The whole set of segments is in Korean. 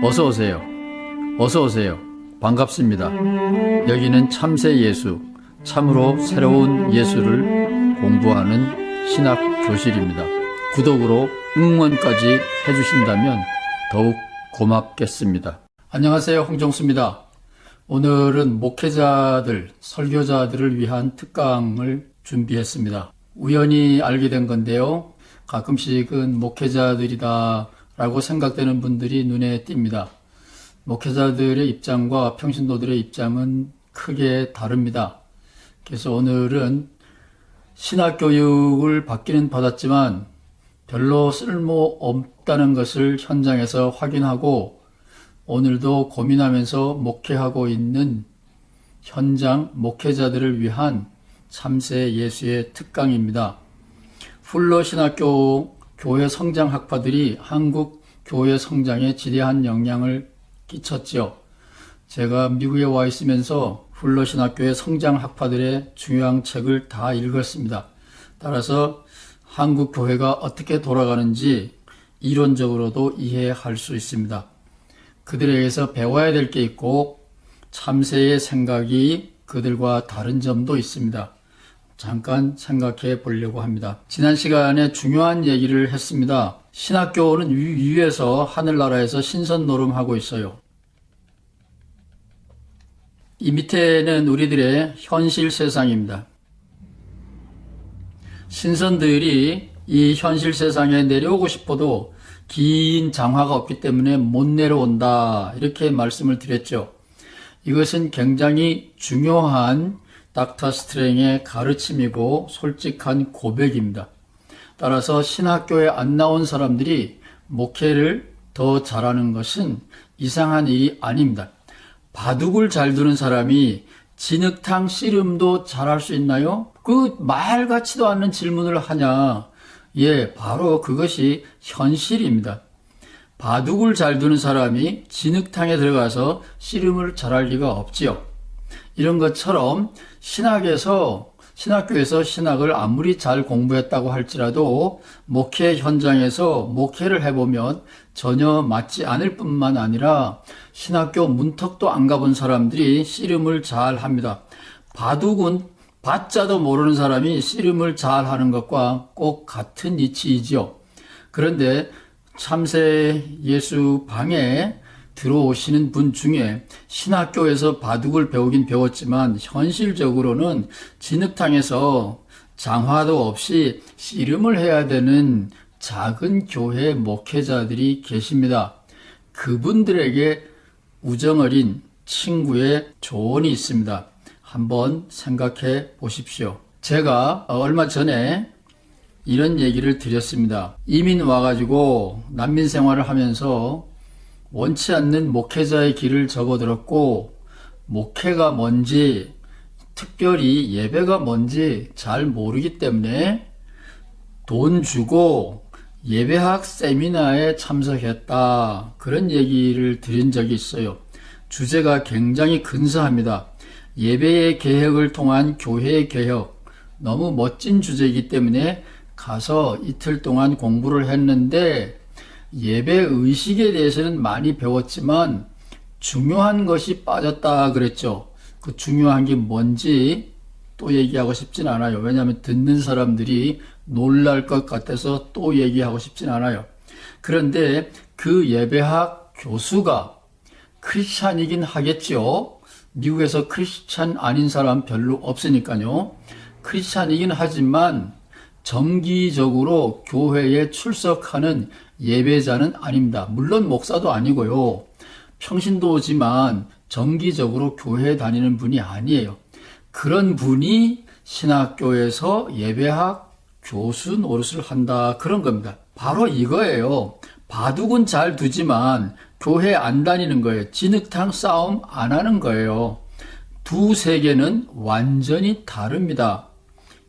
어서 오세요. 어서 오세요. 반갑습니다. 여기는 참새 예수, 참으로 새로운 예수를 공부하는 신학 교실입니다. 구독으로 응원까지 해주신다면 더욱 고맙겠습니다. 안녕하세요. 홍정수입니다. 오늘은 목회자들, 설교자들을 위한 특강을 준비했습니다. 우연히 알게 된 건데요. 가끔씩은 목회자들이다 라고 생각되는 분들이 눈에 띕니다. 목회자들의 입장과 평신도들의 입장은 크게 다릅니다. 그래서 오늘은 신학교육을 받기는 받았지만 별로 쓸모없다는 것을 현장에서 확인하고 오늘도 고민하면서 목회하고 있는 현장 목회자들을 위한 참새 예수의 특강입니다. 풀러 신학교 교회 성장 학파들이 한국 교회 성장에 지대한 영향을 끼쳤죠. 제가 미국에 와 있으면서 풀러 신학교의 성장 학파들의 중요한 책을 다 읽었습니다. 따라서 한국 교회가 어떻게 돌아가는지 이론적으로도 이해할 수 있습니다. 그들에게서 배워야 될 게 있고 참새의 생각이 그들과 다른 점도 있습니다. 잠깐 생각해 보려고 합니다. 지난 시간에 중요한 얘기를 했습니다. 신학교는 위에서 하늘나라에서 신선 노름하고 있어요. 이 밑에는 우리들의 현실 세상입니다. 신선들이 이 현실 세상에 내려오고 싶어도 긴 장화가 없기 때문에 못 내려온다. 이렇게 말씀을 드렸죠. 이것은 굉장히 중요한 닥터 스트랭의 가르침이고 솔직한 고백입니다. 따라서 신학교에 안 나온 사람들이 목회를 더 잘하는 것은 이상한 일이 아닙니다. 바둑을 잘 두는 사람이 진흙탕 씨름도 잘할 수 있나요? 그 말 같지도 않는 질문을 하냐? 예, 바로 그것이 현실입니다. 바둑을 잘 두는 사람이 진흙탕에 들어가서 씨름을 잘할 리가 없지요. 이런 것처럼 신학교에서 신학을 아무리 잘 공부했다고 할지라도 목회 현장에서 목회를 해보면 전혀 맞지 않을 뿐만 아니라 신학교 문턱도 안 가본 사람들이 씨름을 잘 합니다. 바둑은 바자도 모르는 사람이 씨름을 잘 하는 것과 꼭 같은 이치이지요. 그런데 참새 예수 방에 들어오시는 분 중에 신학교에서 바둑을 배우긴 배웠지만 현실적으로는 진흙탕에서 장화도 없이 씨름을 해야 되는 작은 교회 목회자들이 계십니다. 그분들에게 우정어린 친구의 조언이 있습니다. 한번 생각해 보십시오. 제가 얼마 전에 이런 얘기를 드렸습니다. 이민 와가지고 난민 생활을 하면서 원치 않는 목회자의 길을 접어들었고 목회가 뭔지 특별히 예배가 뭔지 잘 모르기 때문에 돈 주고 예배학 세미나에 참석했다. 그런 얘기를 드린 적이 있어요. 주제가 굉장히 근사합니다. 예배의 개혁을 통한 교회의 개혁. 너무 멋진 주제이기 때문에 가서 이틀 동안 공부를 했는데 예배 의식에 대해서는 많이 배웠지만 중요한 것이 빠졌다 그랬죠. 그 중요한 게 뭔지 또 얘기하고 싶진 않아요. 왜냐하면 듣는 사람들이 놀랄 것 같아서 또 얘기하고 싶진 않아요. 그런데 그 예배학 교수가 크리스찬이긴 하겠죠. 미국에서 크리스찬 아닌 사람 별로 없으니까요. 크리스찬이긴 하지만 정기적으로 교회에 출석하는 예배자는 아닙니다. 물론 목사도 아니고요. 평신도지만 정기적으로 교회에 다니는 분이 아니에요. 그런 분이 신학교에서 예배학 교수 노릇을 한다. 그런 겁니다. 바로 이거예요. 바둑은 잘 두지만 교회 안 다니는 거예요. 진흙탕 싸움 안 하는 거예요. 두 세계는 완전히 다릅니다.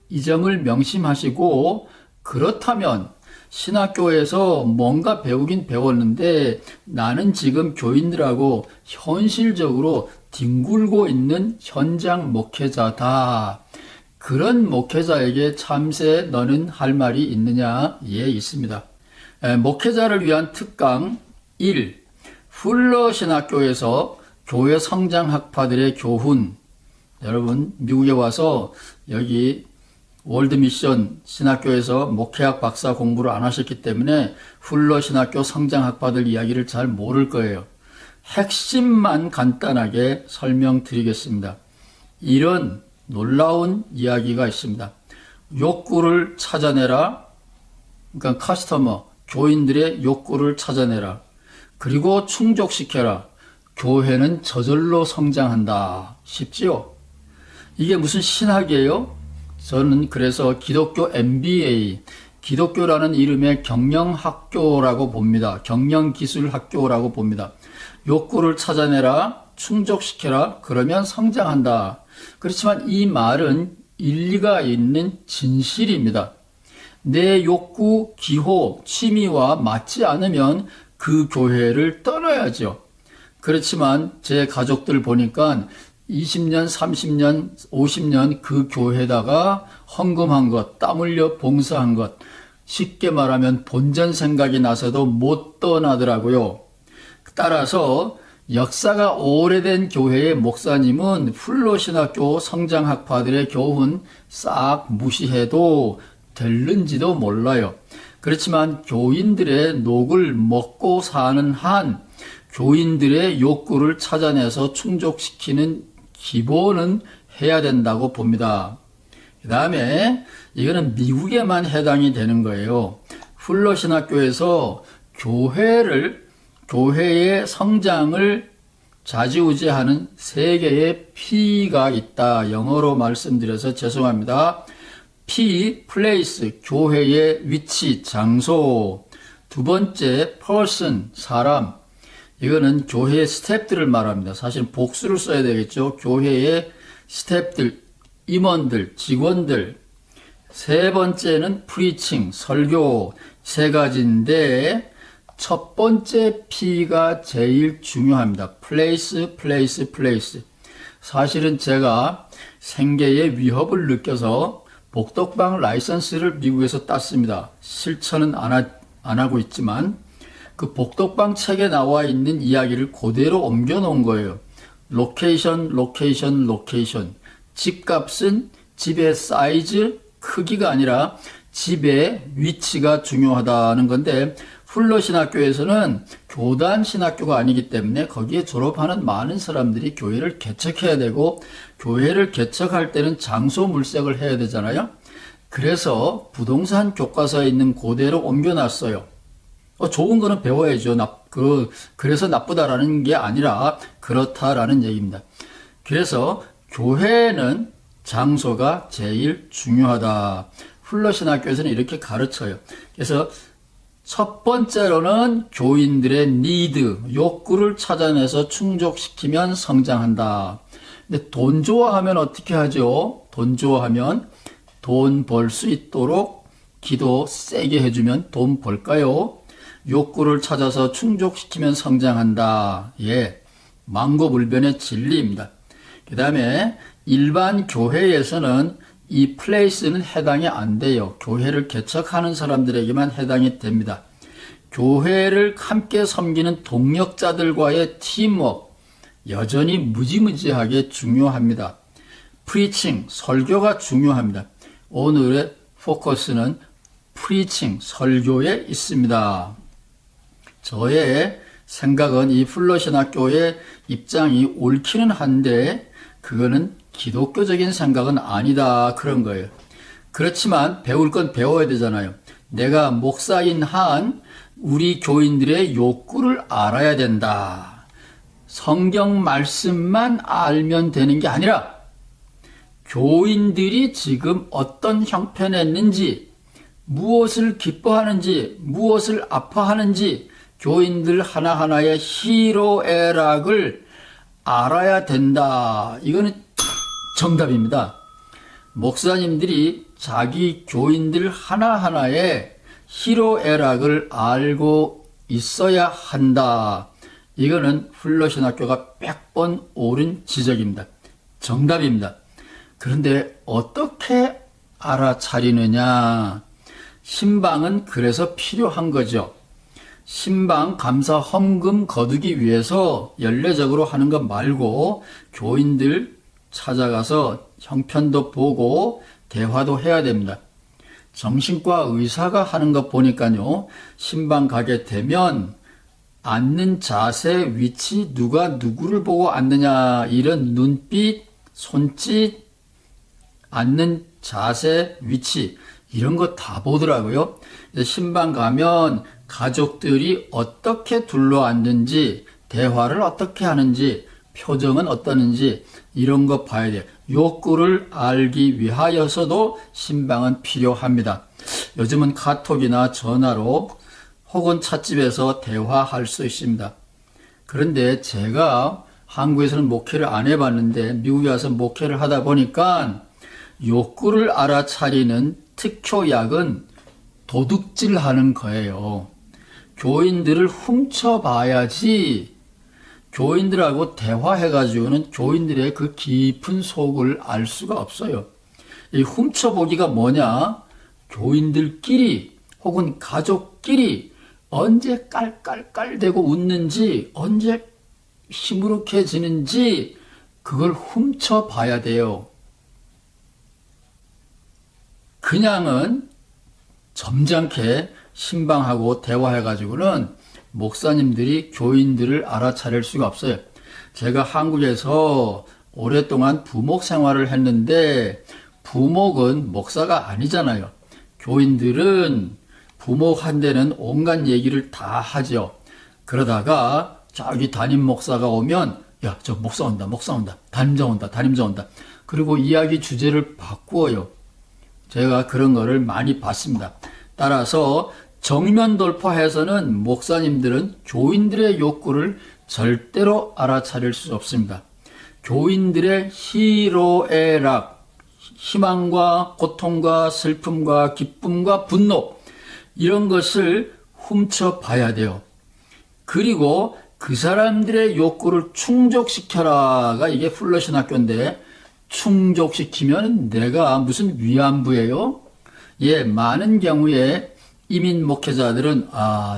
이 점을 명심하시고 그렇다면 신학교에서 뭔가 배우긴 배웠는데 나는 지금 교인들하고 현실적으로 뒹굴고 있는 현장 목회자다. 그런 목회자에게 참새 너는 할 말이 있느냐? 예, 있습니다. 목회자를 위한 특강 1. 풀러 신학교에서 교회 성장 학파들의 교훈. 여러분 미국에 와서 여기 월드 미션 신학교에서 목회학 박사 공부를 안 하셨기 때문에 풀러 신학교 성장 학파들 이야기를 잘 모를 거예요. 핵심만 간단하게 설명드리겠습니다. 이런 놀라운 이야기가 있습니다. 욕구를 찾아내라. 그러니까 커스터머, 교인들의 욕구를 찾아내라. 그리고 충족시켜라. 교회는 저절로 성장한다. 쉽지요? 이게 무슨 신학이에요? 저는 그래서 기독교 MBA, 기독교라는 이름의 경영학교라고 봅니다. 경영기술학교라고 봅니다. 욕구를 찾아내라, 충족시켜라, 그러면 성장한다. 그렇지만 이 말은 일리가 있는 진실입니다. 내 욕구, 기호, 취미와 맞지 않으면 그 교회를 떠나야죠. 그렇지만 제 가족들 보니까 20년, 30년, 50년 그 교회에다가 헌금한 것, 땀 흘려 봉사한 것, 쉽게 말하면 본전 생각이 나서도 못 떠나더라고요. 따라서 역사가 오래된 교회의 목사님은 풀러신학교 성장학파들의 교훈 싹 무시해도 될는지도 몰라요. 그렇지만 교인들의 녹을 먹고 사는 한 교인들의 욕구를 찾아내서 충족시키는 기본은 해야 된다고 봅니다. 그 다음에 이거는 미국에만 해당이 되는 거예요. 풀러신학교에서 교회의 성장을 좌지우지하는 세 개의 P가 있다. 영어로 말씀드려서 죄송합니다. P, place, 교회의 위치, 장소. 두 번째, person, 사람. 이거는 교회의 스태프들을 말합니다. 사실 복수를 써야 되겠죠. 교회의 스태프들, 임원들, 직원들. 세 번째는 preaching, 설교. 세 가지인데 첫 번째 P가 제일 중요합니다. place, place, place. 사실은 제가 생계의 위협을 느껴서 복덕방 라이선스를 미국에서 땄습니다. 실천은 안 하고 있지만 그 복덕방 책에 나와 있는 이야기를 그대로 옮겨 놓은 거예요. 로케이션, 로케이션, 로케이션. 집값은 집의 사이즈, 크기가 아니라 집의 위치가 중요하다는 건데 풀러 신학교에서는 교단 신학교가 아니기 때문에 거기에 졸업하는 많은 사람들이 교회를 개척해야 되고 교회를 개척할 때는 장소 물색을 해야 되잖아요. 그래서 부동산 교과서에 있는 그대로 옮겨놨어요. 좋은 거는 배워야죠. 그래서 나쁘다라는 게 아니라 그렇다라는 얘기입니다. 그래서 교회는 장소가 제일 중요하다. 풀러신학교에서는 이렇게 가르쳐요. 그래서 첫 번째로는 교인들의 need, 욕구를 찾아내서 충족시키면 성장한다. 근데 돈 좋아하면 어떻게 하죠? 돈 좋아하면 돈 벌 수 있도록 기도 세게 해주면 돈 벌까요? 욕구를 찾아서 충족시키면 성장한다. 예, 망고불변의 진리입니다. 그 다음에 일반 교회에서는 이 플레이스는 해당이 안 돼요. 교회를 개척하는 사람들에게만 해당이 됩니다. 교회를 함께 섬기는 동력자들과의 팀워크 여전히 무지무지하게 중요합니다. 프리칭, 설교가 중요합니다. 오늘의 포커스는 프리칭, 설교에 있습니다. 저의 생각은 이 풀러신학교의 입장이 옳기는 한데 그거는 기독교적인 생각은 아니다 그런 거예요. 그렇지만 배울 건 배워야 되잖아요. 내가 목사인 한 우리 교인들의 욕구를 알아야 된다. 성경 말씀만 알면 되는 게 아니라 교인들이 지금 어떤 형편에 있는지 무엇을 기뻐하는지 무엇을 아파하는지 교인들 하나하나의 희로애락을 알아야 된다. 이거는 정답입니다. 목사님들이 자기 교인들 하나하나의 희로애락을 알고 있어야 한다. 이거는 풀러신학교가 100번 옳은 지적입니다. 정답입니다. 그런데 어떻게 알아차리느냐? 신방은 그래서 필요한 거죠. 신방 감사 헌금 거두기 위해서 연례적으로 하는 것 말고 교인들 찾아가서 형편도 보고 대화도 해야 됩니다. 정신과 의사가 하는 것 보니까요, 신방 가게 되면 앉는 자세, 위치, 누가 누구를 보고 앉느냐, 이런 눈빛, 손짓, 앉는 자세, 위치, 이런 거 다 보더라고요. 신방 가면 가족들이 어떻게 둘러앉는지, 대화를 어떻게 하는지, 표정은 어떠는지, 이런 거 봐야 돼요. 욕구를 알기 위하여서도 신방은 필요합니다. 요즘은 카톡이나 전화로 혹은 찻집에서 대화할 수 있습니다. 그런데 제가 한국에서는 목회를 안 해봤는데 미국에 와서 목회를 하다 보니까 욕구를 알아차리는 특효약은 도둑질하는 거예요. 교인들을 훔쳐봐야지 교인들하고 대화해가지고는 교인들의 그 깊은 속을 알 수가 없어요. 이 훔쳐보기가 뭐냐? 교인들끼리 혹은 가족끼리 언제 깔깔깔대고 웃는지, 언제 시무룩해지는지 그걸 훔쳐봐야 돼요. 그냥은 점잖게 신방하고 대화해가지고는 목사님들이 교인들을 알아차릴 수가 없어요. 제가 한국에서 오랫동안 부목 생활을 했는데 부목은 목사가 아니잖아요. 교인들은 부목한테는 온갖 얘기를 다 하죠. 그러다가 저기 담임 목사가 오면 야, 저 목사 온다, 목사 온다, 담임자 온다, 담임자 온다. 그리고 이야기 주제를 바꾸어요. 제가 그런 거를 많이 봤습니다. 따라서 정면 돌파해서는 목사님들은 교인들의 욕구를 절대로 알아차릴 수 없습니다. 교인들의 희로애락, 희망과 고통과 슬픔과 기쁨과 분노, 이런 것을 훔쳐봐야 돼요. 그리고 그 사람들의 욕구를 충족시켜라가 이게 플러신 학교인데, 충족시키면 내가 무슨 위안부예요? 예, 많은 경우에 이민 목회자들은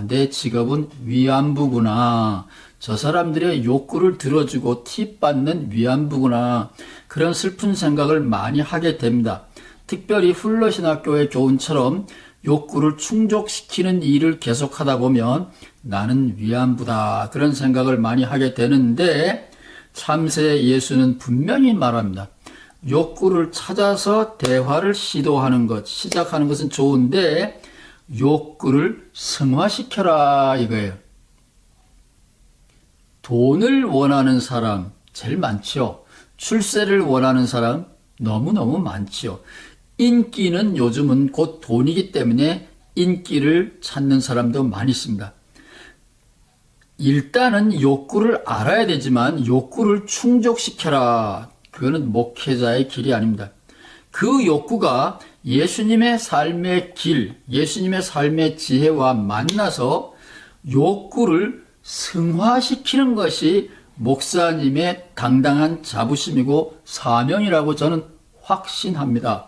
내 직업은 위안부구나. 저 사람들의 욕구를 들어주고 팁 받는 위안부구나. 그런 슬픈 생각을 많이 하게 됩니다. 특별히 훌러신학교의 교훈처럼 욕구를 충족시키는 일을 계속하다 보면 나는 위안부다. 그런 생각을 많이 하게 되는데 참새 예수는 분명히 말합니다. 욕구를 찾아서 대화를 시도하는 것, 시작하는 것은 좋은데 욕구를 승화시켜라 이거예요. 돈을 원하는 사람 제일 많죠. 출세를 원하는 사람 너무너무 많죠. 인기는 요즘은 곧 돈이기 때문에 인기를 찾는 사람도 많이 있습니다. 일단은 욕구를 알아야 되지만 욕구를 충족시켜라. 그거는 목회자의 길이 아닙니다. 그 욕구가 예수님의 삶의 길, 예수님의 삶의 지혜와 만나서 욕구를 승화시키는 것이 목사님의 당당한 자부심이고 사명이라고 저는 확신합니다.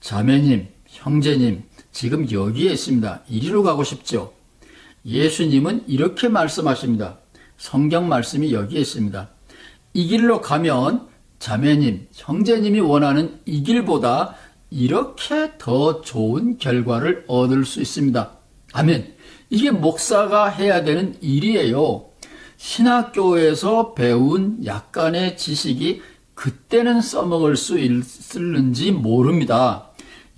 자매님, 형제님, 지금 여기에 있습니다. 이리로 가고 싶죠? 예수님은 이렇게 말씀하십니다. 성경 말씀이 여기에 있습니다. 이 길로 가면 자매님, 형제님이 원하는 이 길보다 이렇게 더 좋은 결과를 얻을 수 있습니다. 아멘. 이게 목사가 해야 되는 일이에요. 신학교에서 배운 약간의 지식이 그때는 써먹을 수 있을는지 모릅니다.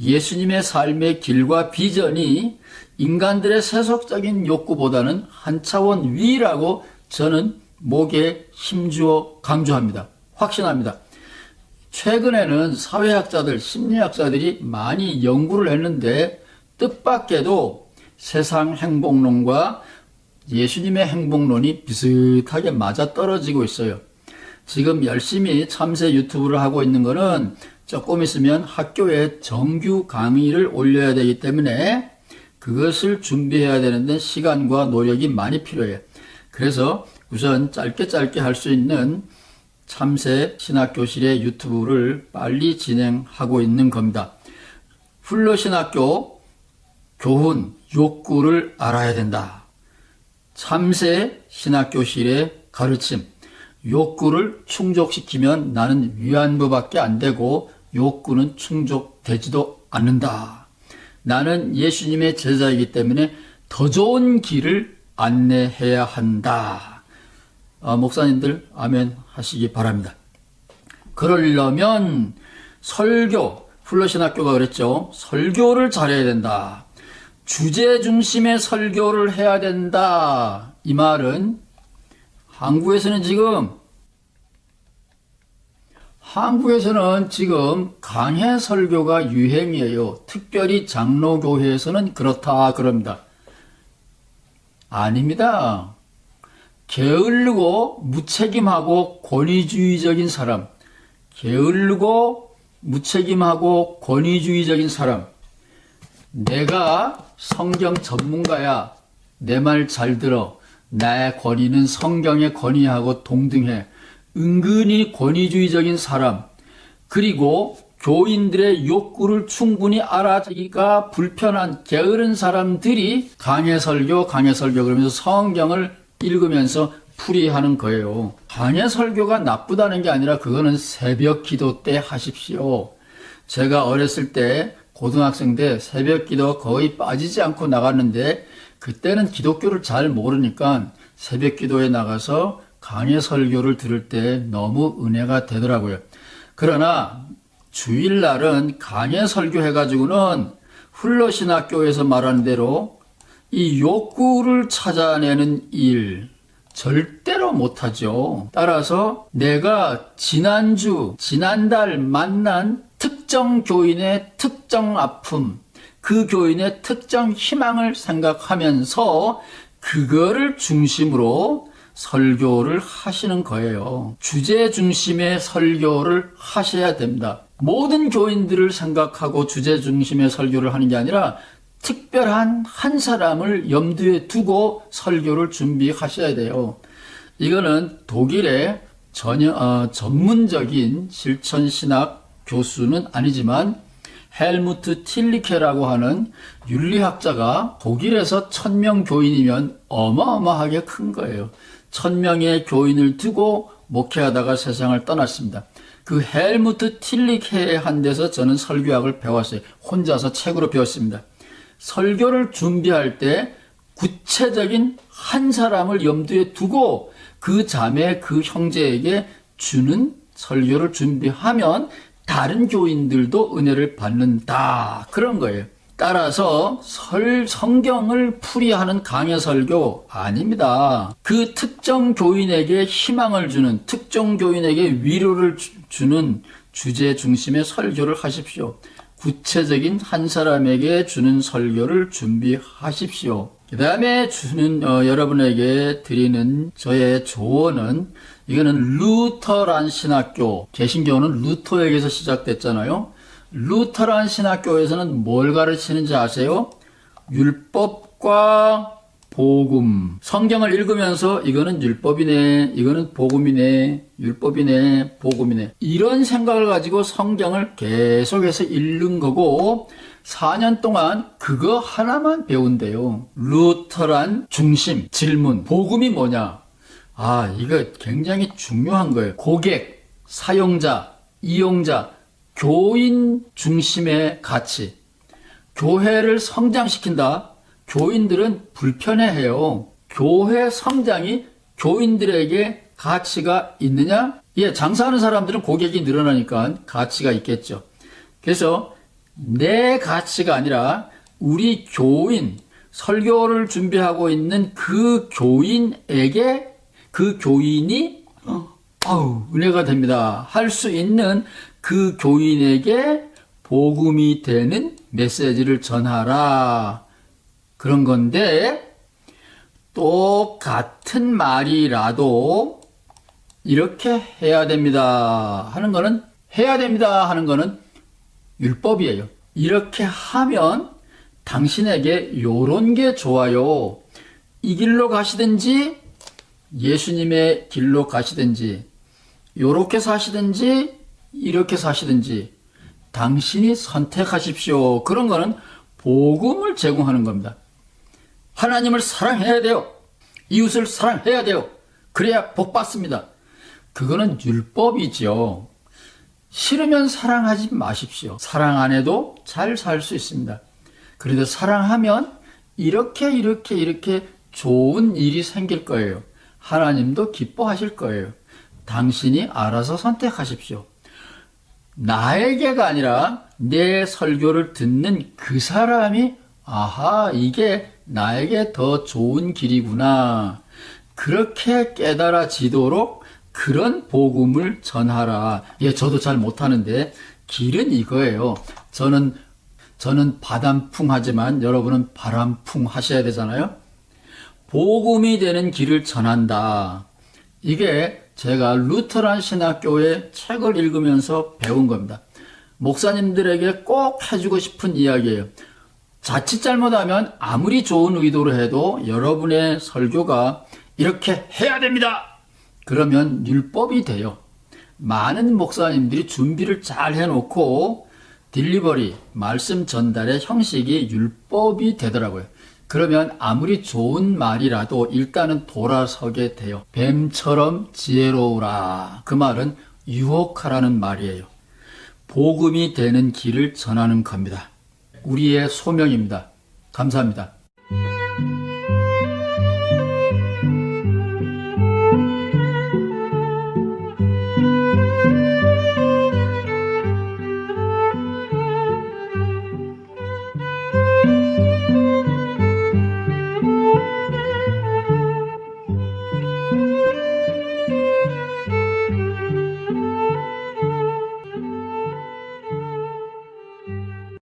예수님의 삶의 길과 비전이 인간들의 세속적인 욕구보다는 한 차원 위라고 저는 목에 힘주어 강조합니다. 확신합니다. 최근에는 사회학자들, 심리학자들이 많이 연구를 했는데 뜻밖에도 세상 행복론과 예수님의 행복론이 비슷하게 맞아떨어지고 있어요. 지금 열심히 참새 유튜브를 하고 있는 거는 조금 있으면 학교에 정규 강의를 올려야 되기 때문에 그것을 준비해야 되는데 시간과 노력이 많이 필요해요. 그래서 우선 짧게 할 수 있는 참새 신학교실의 유튜브를 빨리 진행하고 있는 겁니다. 훌러신학교 교훈, 욕구를 알아야 된다. 참새 신학교실의 가르침. 욕구를 충족시키면 나는 위안부밖에 안 되고 욕구는 충족되지도 않는다. 나는 예수님의 제자이기 때문에 더 좋은 길을 안내해야 한다. 목사님들 아멘 하시기 바랍니다. 그러려면 설교, 플러신학교가 그랬죠. 설교를 잘해야 된다. 주제 중심의 설교를 해야 된다. 이 말은 한국에서는 지금 강해 설교가 유행이에요. 특별히 장로교회에서는 그렇다 그럽니다. 아닙니다. 게으르고 무책임하고 권위주의적인 사람, 게으르고 무책임하고 권위주의적인 사람, 내가 성경 전문가야, 내 말 잘 들어, 나의 권위는 성경에 권위하고 동등해, 은근히 권위주의적인 사람, 그리고 교인들의 욕구를 충분히 알아차기가 불편한 게으른 사람들이 강해 설교 그러면서 성경을 읽으면서 풀이하는 거예요. 강해 설교가 나쁘다는 게 아니라 그거는 새벽 기도 때 하십시오. 제가 어렸을 때 고등학생 때 새벽 기도 거의 빠지지 않고 나갔는데 그때는 기독교를 잘 모르니까 새벽 기도에 나가서 강해 설교를 들을 때 너무 은혜가 되더라고요. 그러나 주일날은 강해 설교해가지고는 흘러신학교에서 말하는 대로 이 욕구를 찾아내는 일 절대로 못하죠. 따라서 내가 지난달 만난 특정 교인의 특정 아픔, 그 교인의 특정 희망을 생각하면서 그거를 중심으로 설교를 하시는 거예요. 주제 중심의 설교를 하셔야 됩니다. 모든 교인들을 생각하고 주제 중심의 설교를 하는 게 아니라 특별한 한 사람을 염두에 두고 설교를 준비하셔야 돼요. 이거는 독일의 전문적인 실천신학 교수는 아니지만 헬무트 틸리케라고 하는 윤리학자가 독일에서 1000명 교인이면 어마어마하게 큰 거예요. 1000명의 교인을 두고 목회하다가 세상을 떠났습니다. 그 헬무트 틸리케의 한 데서 저는 설교학을 배웠어요. 혼자서 책으로 배웠습니다. 설교를 준비할 때 구체적인 한 사람을 염두에 두고 그 자매, 그 형제에게 주는 설교를 준비하면 다른 교인들도 은혜를 받는다. 그런 거예요. 따라서 성경을 풀이하는 강해 설교 아닙니다. 그 특정 교인에게 희망을 주는, 특정 교인에게 위로를 주는 주제 중심의 설교를 하십시오. 구체적인 한 사람에게 주는 설교를 준비하십시오. 그 다음에 여러분에게 드리는 저의 조언은, 이거는 루터란 신학교, 개신교는 루터에게서 시작됐잖아요. 루터란 신학교에서는 뭘 가르치는지 아세요? 율법과 복음. 성경을 읽으면서 이거는 율법이네, 이거는 복음이네, 율법이네, 복음이네. 이런 생각을 가지고 성경을 계속해서 읽는 거고 4년 동안 그거 하나만 배운대요. 루터란 중심, 질문, 복음이 뭐냐? 이거 굉장히 중요한 거예요. 고객, 사용자, 이용자, 교인 중심의 가치. 교회를 성장시킨다. 교인들은 불편해해요. 교회 성장이 교인들에게 가치가 있느냐? 장사하는 사람들은 고객이 늘어나니까 가치가 있겠죠. 그래서 내 가치가 아니라 우리 교인, 설교를 준비하고 있는 그 교인에게, 그 교인이 은혜가 됩니다 할 수 있는 그 교인에게 복음이 되는 메시지를 전하라. 그런 건데, 똑같은 말이라도 이렇게 해야 됩니다 하는 거는 율법이에요. 이렇게 하면 당신에게 요런 게 좋아요. 이 길로 가시든지 예수님의 길로 가시든지 요렇게 사시든지 이렇게 사시든지 당신이 선택하십시오. 그런 거는 복음을 제공하는 겁니다. 하나님을 사랑해야 돼요. 이웃을 사랑해야 돼요. 그래야 복 받습니다. 그거는 율법이죠. 싫으면 사랑하지 마십시오. 사랑 안 해도 잘 살 수 있습니다. 그래도 사랑하면 이렇게 좋은 일이 생길 거예요. 하나님도 기뻐하실 거예요. 당신이 알아서 선택하십시오. 나에게가 아니라 내 설교를 듣는 그 사람이 아하, 이게 나에게 더 좋은 길이구나. 그렇게 깨달아지도록 그런 복음을 전하라. 예, 저도 잘 못하는데 길은 이거예요. 저는 바람풍하지만 여러분은 바람풍 하셔야 되잖아요. 복음이 되는 길을 전한다. 이게 제가 루터란 신학교의 책을 읽으면서 배운 겁니다. 목사님들에게 꼭 해주고 싶은 이야기예요. 자칫 잘못하면 아무리 좋은 의도로 해도 여러분의 설교가 이렇게 해야 됩니다. 그러면 율법이 돼요. 많은 목사님들이 준비를 잘 해놓고 딜리버리, 말씀 전달의 형식이 율법이 되더라고요. 그러면 아무리 좋은 말이라도 일단은 돌아서게 돼요. 뱀처럼 지혜로우라. 그 말은 유혹하라는 말이에요. 복음이 되는 길을 전하는 겁니다. 우리의 소명입니다. 감사합니다.